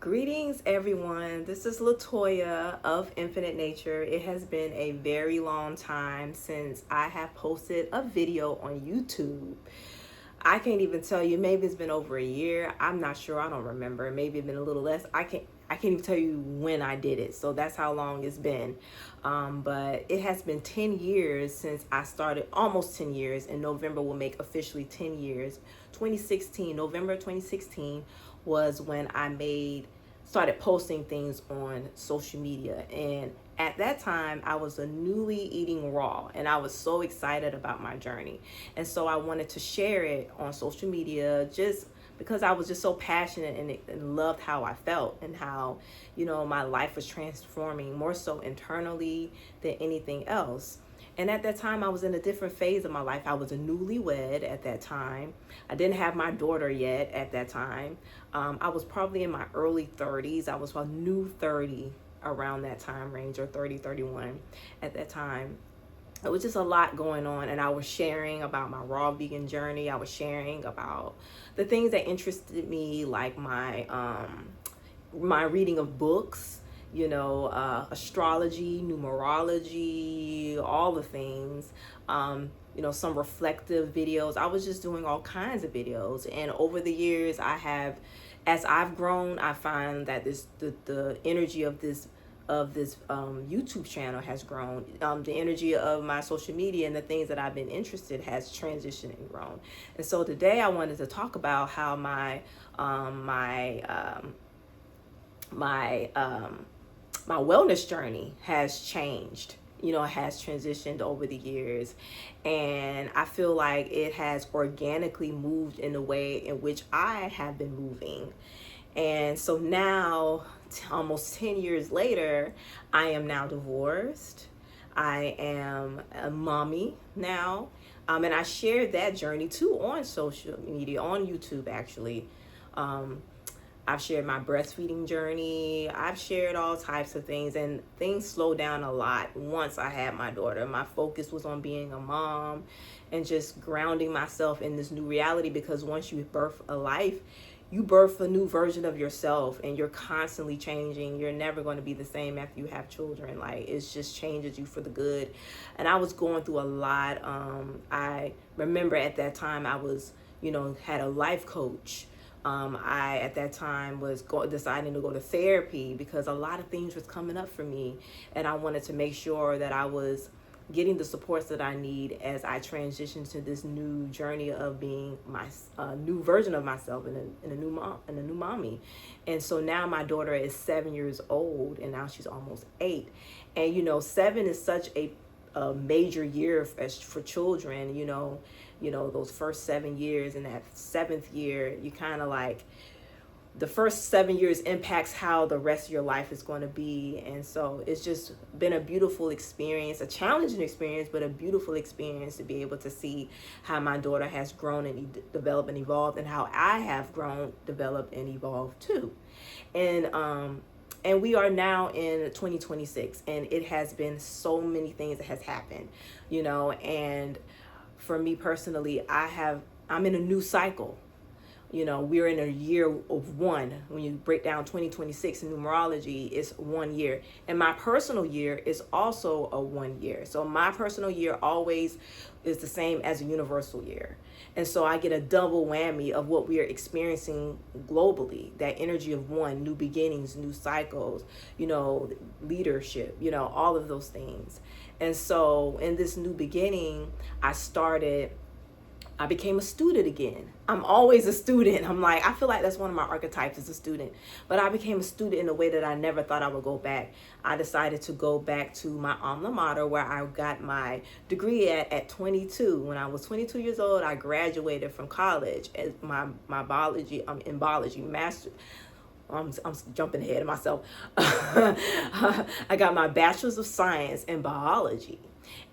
Greetings, everyone. This is Latoya of Infinite Nature. It has been a very long time since I have posted a video on YouTube. I can't even tell you. Maybe it's been over a year. I'm not sure. I don't remember. Maybe it's been a little less. I can't even tell you when I did it. So that's how long it's been. But it has been 10 years since I started. Almost 10 years. In November will make officially 10 years. 2016, November 2016 was when I started posting things on social media. And at that time, I was a newly eating raw, and I was so excited about my journey. And so I wanted to share it on social media just because I was just so passionate and loved how I felt and how, my life was transforming more so internally than anything else. And at that time, I was in a different phase of my life. I was a newlywed at that time. I didn't have my daughter yet at that time. I was probably in my early 30s. I was a new 30 around that time range, or 30, 31 at that time. It was just a lot going on, and I was sharing about my raw vegan journey. I was sharing about the things that interested me, like my reading of books, astrology, numerology, all the things, some reflective videos. I was just doing all kinds of videos. And over the years, as I've grown, I find that the energy of this YouTube channel has grown. The energy of my social media and the things that I've been interested has transitioned and grown. And so today I wanted to talk about how my wellness journey has changed, has transitioned over the years. And I feel like it has organically moved in the way in which I have been moving. And so now, almost 10 years later, I am now divorced. I am a mommy now. And I shared that journey too on social media, on YouTube actually. I've shared my breastfeeding journey. I've shared all types of things, and things slowed down a lot once I had my daughter. My focus was on being a mom and just grounding myself in this new reality, because once you birth a life, you birth a new version of yourself, and you're constantly changing. You're never going to be the same after you have children. Like, it just changes you for the good. And I was going through a lot. I remember at that time I was, had a life coach. I, at that time, was deciding to go to therapy because a lot of things was coming up for me, and I wanted to make sure that I was getting the supports that I need as I transition to this new journey of being my new version of myself and a new mom and a new mommy. And so now my daughter is 7 years old, and now she's almost 8. And 7 is such a major year for children. Those first 7 years, and that 7th year, you kind of like, the first 7 years impacts how the rest of your life is going to be. And so it's just been a beautiful experience, a challenging experience, but a beautiful experience to be able to see how my daughter has grown and developed and evolved, and how I have grown, developed, and evolved too. And we are now in 2026, and it has been so many things that has happened, and for me personally, I'm in a new cycle. We're in a year of one. When you break down 2026 in numerology, it's 1 year. And my personal year is also a 1 year. So my personal year always is the same as a universal year. And so I get a double whammy of what we are experiencing globally, that energy of one, new beginnings, new cycles, leadership, all of those things. And so in this new beginning, I became a student again. I'm always a student. I feel like that's one of my archetypes, as a student. But I became a student in a way that I never thought I would go back. I decided to go back to my alma mater, where I got my degree at 22. When I was 22 years old, I graduated from college as my biology, in biology, master. I'm jumping ahead of myself. I got my bachelor's of science in biology.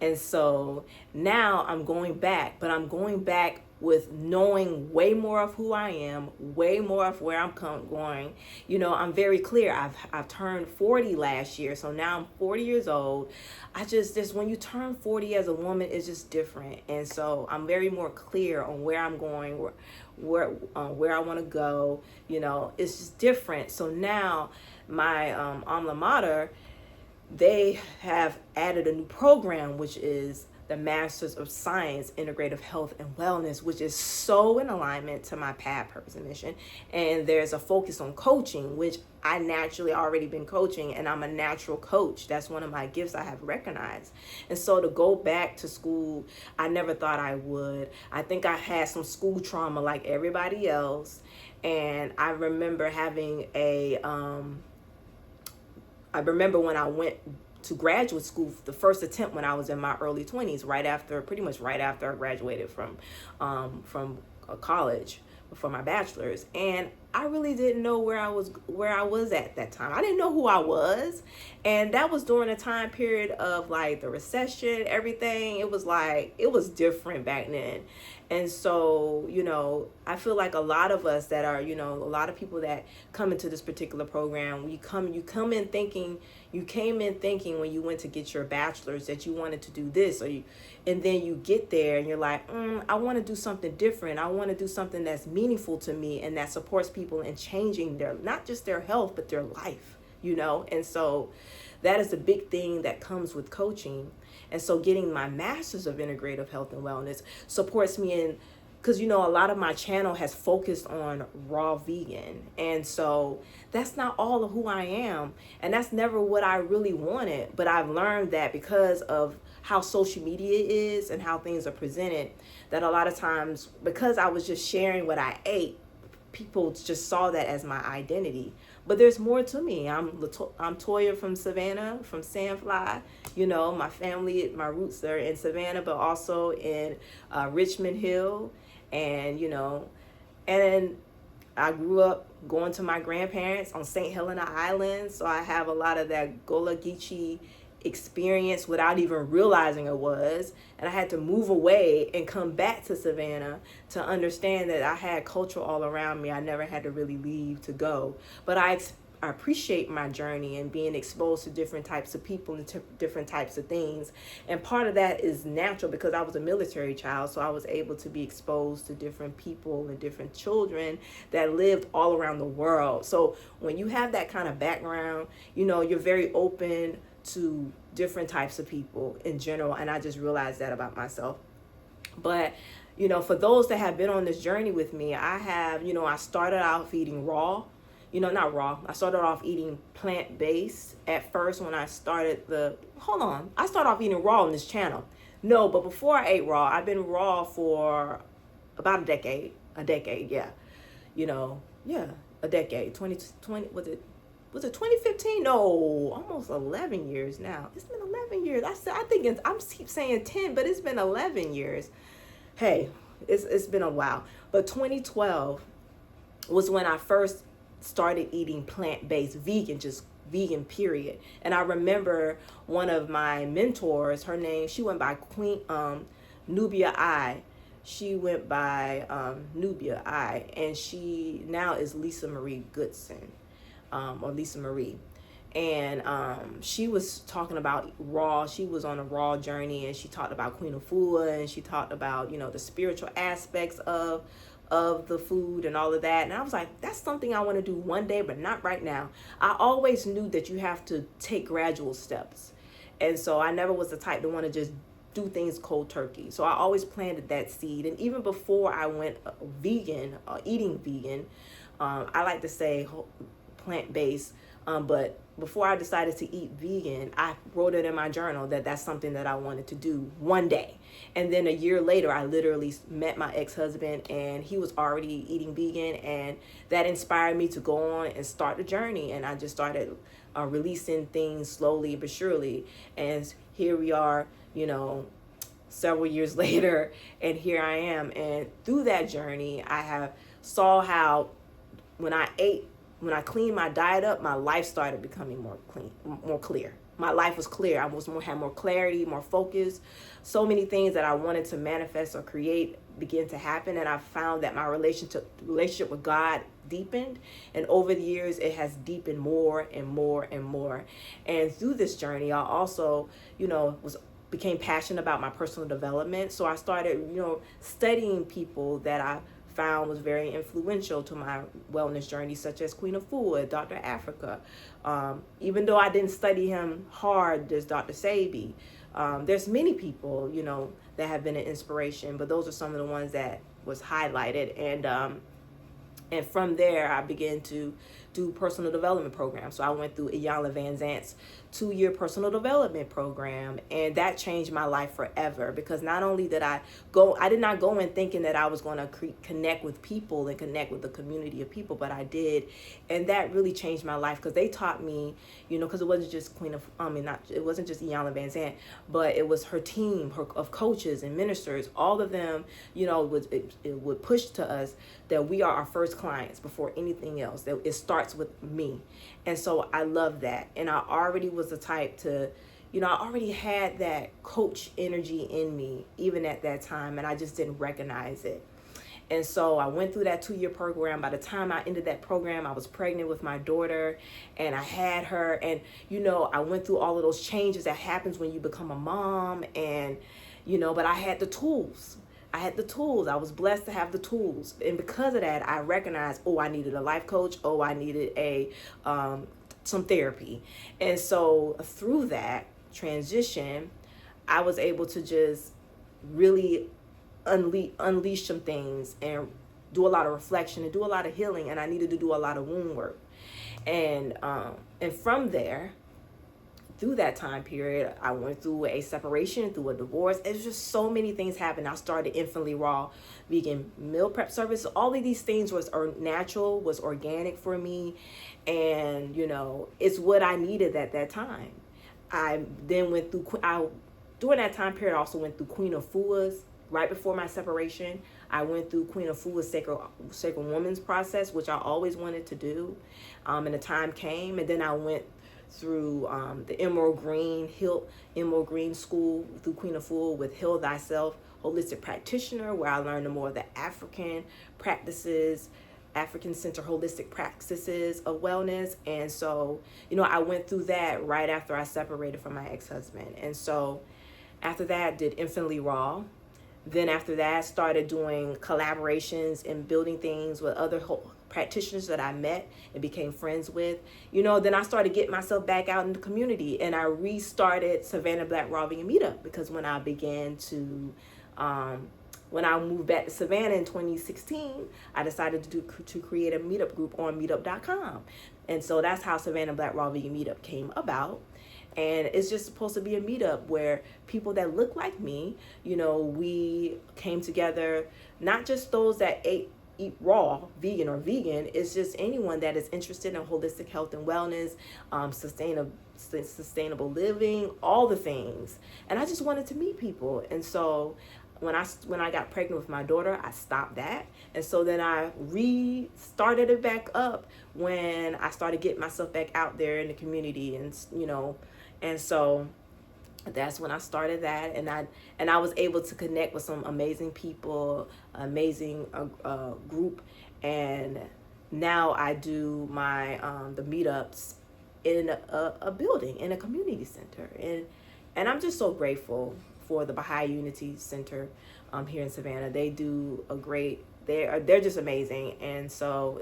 And so now I'm going back, but I'm going back with knowing way more of who I am, way more of where I'm going. I'm very clear. I've turned 40 last year, so now I'm 40 years old. Just when you turn 40 as a woman, it's just different. And so I'm very more clear on where I'm going, where I want to go. It's just different. So now my alma mater, they have added a new program, which is the Masters of Science, Integrative Health and Wellness, which is so in alignment to my path, purpose, and mission. And there's a focus on coaching, which I naturally already been coaching, and I'm a natural coach. That's one of my gifts I have recognized. And so to go back to school, I never thought I would. I think I had some school trauma like everybody else. And I remember having I remember when I went to graduate school, the first attempt when I was in my early 20s, pretty much right after I graduated from college for my bachelor's, and I really didn't know where I was at that time. I didn't know who I was, and that was during a time period of like the recession, everything. It was different back then. And so, I feel like a lot of us that are, a lot of people that come into this particular program, you came in thinking when you went to get your bachelor's that you wanted to do this, and then you get there and you're like, I want to do something different. I want to do something that's meaningful to me and that supports people in changing not just their health, but their life, And so that is the big thing that comes with coaching. And so getting my master's of integrative health and wellness supports me in, because, a lot of my channel has focused on raw vegan. And so that's not all of who I am. And that's never what I really wanted. But I've learned that because of how social media is and how things are presented, that a lot of times, because I was just sharing what I ate, people just saw that as my identity. But there's more to me. I'm Toya from Savannah, from Sandfly. My family, my roots are in Savannah, but also in Richmond Hill. And, and I grew up going to my grandparents on St. Helena Island. So I have a lot of that Gullah Geechee experience without even realizing it was. And I had to move away and come back to Savannah to understand that I had culture all around me. I never had to really leave to go. But I appreciate my journey and being exposed to different types of people and different types of things. And part of that is natural because I was a military child, so I was able to be exposed to different people and different children that lived all around the world. So when you have that kind of background, you're very open to different types of people in general. And I just realized that about myself. But for those that have been on this journey with me, I started out eating raw. Not raw. I started off eating plant-based at first when I started I started off eating raw on this channel. No, but before I ate raw, I've been raw for about a decade. A decade, yeah. A decade. 2020, was it 2015? No, almost 11 years now. It's been 11 years. I think I keep saying 10, but it's been 11 years. Hey, it's been a while. But 2012 was when I first started eating plant-based vegan, just vegan, period. And I remember one of my mentors, she went by Queen Nubia I. She went by Nubia I, and she now is Lisa Marie Goodson, or Lisa Marie. And she was talking about raw. She was on a raw journey, and she talked about Queen Afua, and she talked about, the spiritual aspects of the food and all of that. And I was like, that's something I want to do one day, but not right now. I always knew that you have to take gradual steps. And so I never was the type to want to just do things cold turkey. So I always planted that seed. And even before I went vegan, eating vegan, I like to say plant-based, but before I decided to eat vegan, I wrote it in my journal that that's something that I wanted to do one day. And then a year later, I literally met my ex-husband, and he was already eating vegan, and that inspired me to go on and start the journey. And I just started releasing things slowly but surely. And here we are, several years later, and here I am. And through that journey, I saw how when I cleaned my diet up, my life started becoming more clear. My life was clear. I had more clarity, more focus. So many things that I wanted to manifest or create began to happen. And I found that my relationship with God deepened. And over the years, it has deepened more and more and more. And through this journey, I also, became passionate about my personal development. So I started, studying people that I found was very influential to my wellness journey, such as Queen of Food, Dr. Africa. Even though I didn't study him hard, there's Dr. Sabi. There's many people, that have been an inspiration, but those are some of the ones that was highlighted. And from there, I began to do personal development programs. So I went through Iyanla Vanzant's 2-year personal development program, and that changed my life forever, because not only did I did not go in thinking that I was going to connect with people and connect with the community of people, but I did. And that really changed my life, because they taught me, because it wasn't just it wasn't just Iyanla Vanzant, but it was her team of coaches and ministers. All of them, it would push to us that we are our first clients before anything else, that it starts with me. And so I love that. And I already was the type to, I already had that coach energy in me, even at that time, and I just didn't recognize it. And so I went through that 2-year program. By the time I ended that program, I was pregnant with my daughter, and I had her. And, I went through all of those changes that happens when you become a mom. And, but I had the tools. I was blessed to have the tools. And because of that, I recognized, I needed a life coach. I needed some therapy. And so through that transition, I was able to just really unleash some things and do a lot of reflection and do a lot of healing. And I needed to do a lot of wound work. And from there, through that time period, I went through a separation, through a divorce. It's just so many things happened. I started Infinitely Raw vegan meal prep service. All of these things was natural, was organic for me. And, it's what I needed at that time. I then went through, during that time period, I also went through Queen of Foods. Right before my separation, I went through Queen of Foods Sacred Woman's process, which I always wanted to do. And the time came, and then I went through the Emerald Green School through Queen of Food with Heal Thyself Holistic Practitioner, where I learned more of the African Center holistic practices of wellness. And so, I went through that right after I separated from my ex-husband. And so after that, did Infinitely Raw. Then after that, started doing collaborations and building things with other practitioners that I met and became friends with. Then I started getting myself back out in the community, and I restarted Savannah Black Raw Vegan Meetup, because when I began to, when I moved back to Savannah in 2016, I decided to create a meetup group on meetup.com. And so that's how Savannah Black Raw Vegan Meetup came about. And it's just supposed to be a meetup where people that look like me, we came together, not just those that eat raw, vegan or vegan. It's just anyone that is interested in holistic health and wellness, sustainable living, all the things. And I just wanted to meet people. And so when I got pregnant with my daughter, I stopped that. And so then I restarted it back up when I started getting myself back out there in the community. And so that's when I started that, and I was able to connect with some amazing people, amazing group, and now I do my the meetups in a building, in a community center, and I'm just so grateful for the Baha'i Unity Center here in Savannah. They do a great, they're just amazing, and so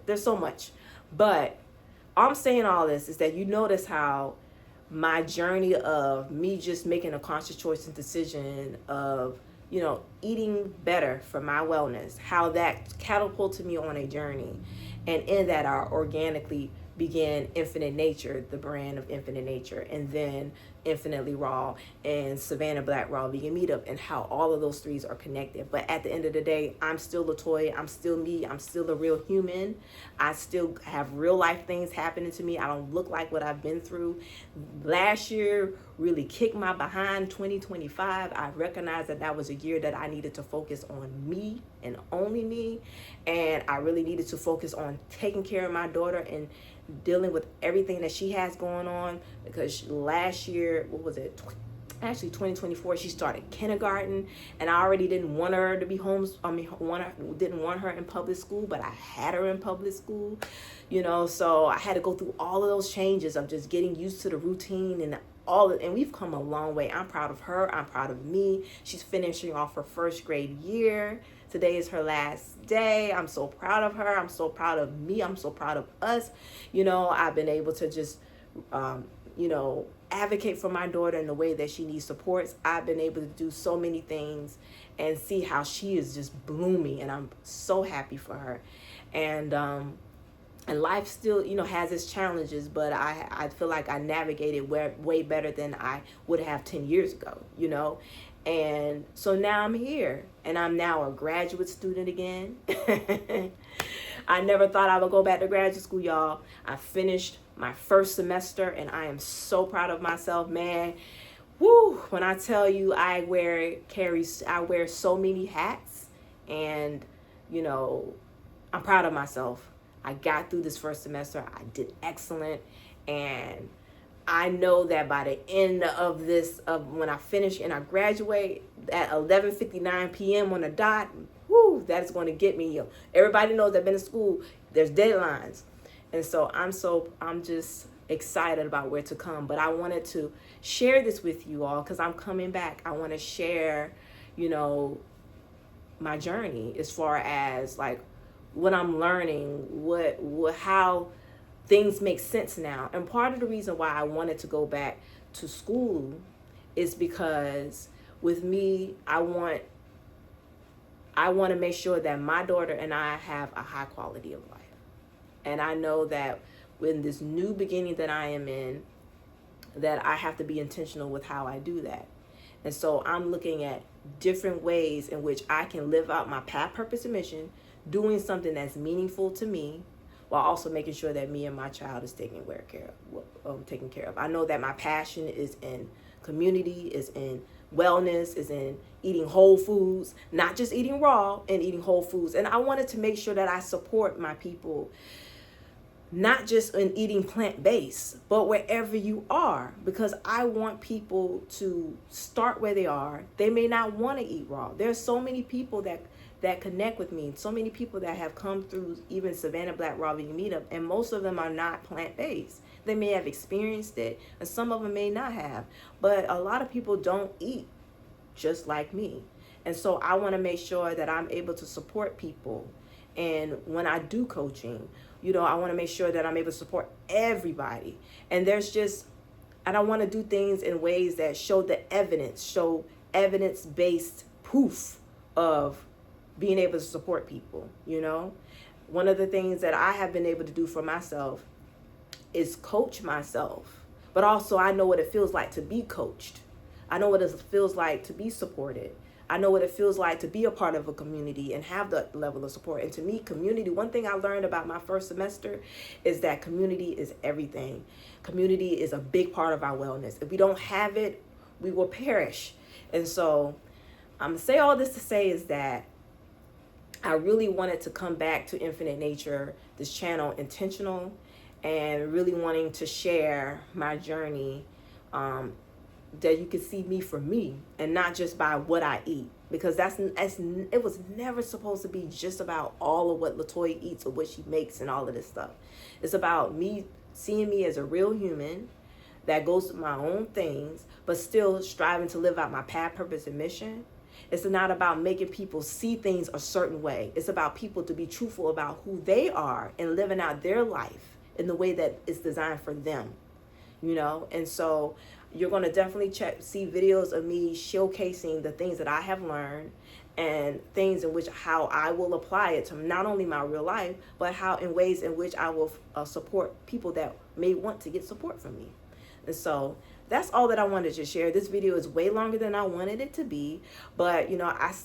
there's so much. But I'm saying all this is that you notice how my journey of me just making a conscious choice and decision of, eating better for my wellness, how that catapulted me on a journey. And in that, I organically began InfiniteNature, the brand of InfiniteNature, and then Infinitely Raw and Savannah Black Raw Vegan Meetup, and how all of those threes are connected. But at the end of the day, I'm still LaToya. I'm still me. I'm still a real human. I still have real life things happening to me. I don't look like what I've been through. Last year really kicked my behind. 2025, I recognized that was a year that I needed to focus on me and only me. And I really needed to focus on taking care of my daughter and dealing with everything that she has going on, because last year, actually 2024, she started kindergarten, and I already didn't want her to be didn't want her in public school, but I had her in public school, so I had to go through all of those changes of just getting used to the routine and and we've come a long way. I'm proud of her. I'm proud of me. She's finishing off her first grade year Today is her last day. I'm so proud of her. I'm so proud of me. I'm so proud of us. I've been able to just, advocate for my daughter in the way that she needs supports. I've been able to do so many things and see how she is just blooming, and I'm so happy for her. And life still, has its challenges, but I feel like I navigated way better than I would have 10 years ago, And so now I'm here, and I'm now a graduate student again. I never thought I would go back to graduate school, y'all. I finished my first semester, and I am so proud of myself, man. Woo! When I tell you I wear so many hats, and, I'm proud of myself. I got through this first semester. I did excellent. And I know that by the end of when I finish and I graduate at 11:59 p.m. on the dot, that is going to get me. Everybody knows I've been in school. There's deadlines. And so I'm just excited about where to come. But I wanted to share this with you all because I'm coming back. I want to share, my journey as far as like what I'm learning, how things make sense now. And part of the reason why I wanted to go back to school is because with me, I want to make sure that my daughter and I have a high quality of life. And I know that in this new beginning that I am in, that I have to be intentional with how I do that. And so I'm looking at different ways in which I can live out my path, purpose, and mission, doing something that's meaningful to me, while also making sure that me and my child is taken care of. I know that my passion is in community, is in wellness, is in eating whole foods, not just eating raw, and eating whole foods. And I wanted to make sure that I support my people, not just in eating plant-based, but wherever you are, because I want people to start where they are. They may not want to eat raw. There's so many people that connect with me, so many people that have come through even Savannah Black Raw Vegan Meetup, and most of them are not plant-based. They may have experienced it, and some of them may not have, but a lot of people don't eat just like me. And so I want to make sure that I'm able to support people. And when I do coaching, I want to make sure that I'm able to support everybody. And I don't want to do things in ways that show evidence-based proof of being able to support people, One of the things that I have been able to do for myself is coach myself. But also I know what it feels like to be coached. I know what it feels like to be supported. I know what it feels like to be a part of a community and have that level of support. And to me, community, one thing I learned about my first semester is that community is everything. Community is a big part of our wellness. If we don't have it, we will perish. And so I'm going to say all this to say is that I really wanted to come back to Infinite Nature, this channel, intentional, and really wanting to share my journey, that you can see me for me and not just by what I eat, because it was never supposed to be just about all of what LaToya eats or what she makes and all of this stuff. It's about me seeing me as a real human that goes through my own things, but still striving to live out my path, purpose, and mission. It's not about making people see things a certain way. It's about people to be truthful about who they are and living out their life in the way that is designed for them, And so you're going to definitely see videos of me showcasing the things that I have learned and things in which how I will apply it to not only my real life, but how in ways in which I will support people that may want to get support from me. And so that's all that I wanted to share. This video is way longer than I wanted it to be, but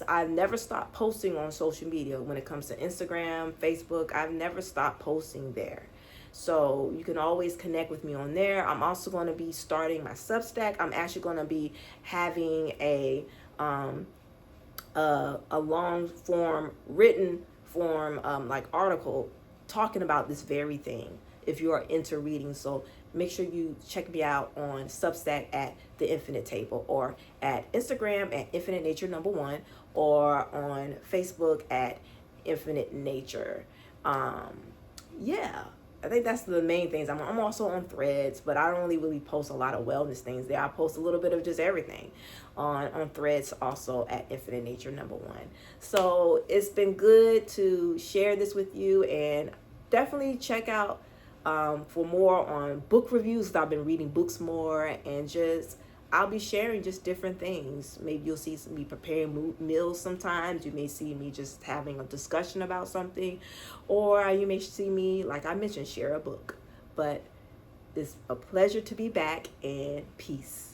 I never stopped posting on social media when it comes to Instagram, Facebook. I've never stopped posting there. So you can always connect with me on there. I'm also going to be starting my Substack. I'm actually going to be having a long form, written form, like article talking about this very thing if you are into reading. So make sure you check me out on Substack at The Infinite Table, or at Instagram at Infinite Nature #1, or on Facebook at Infinite Nature. Yeah. I think that's the main things. I'm also on Threads, but I don't really post a lot of wellness things there. I post a little bit of just everything on Threads, also at InfiniteNature #1. So it's been good to share this with you, and definitely check out for more on book reviews. I've been reading books more, and just I'll be sharing just different things. Maybe you'll see me preparing meals sometimes. You may see me just having a discussion about something, or you may see me, like I mentioned, share a book. But it's a pleasure to be back, and peace.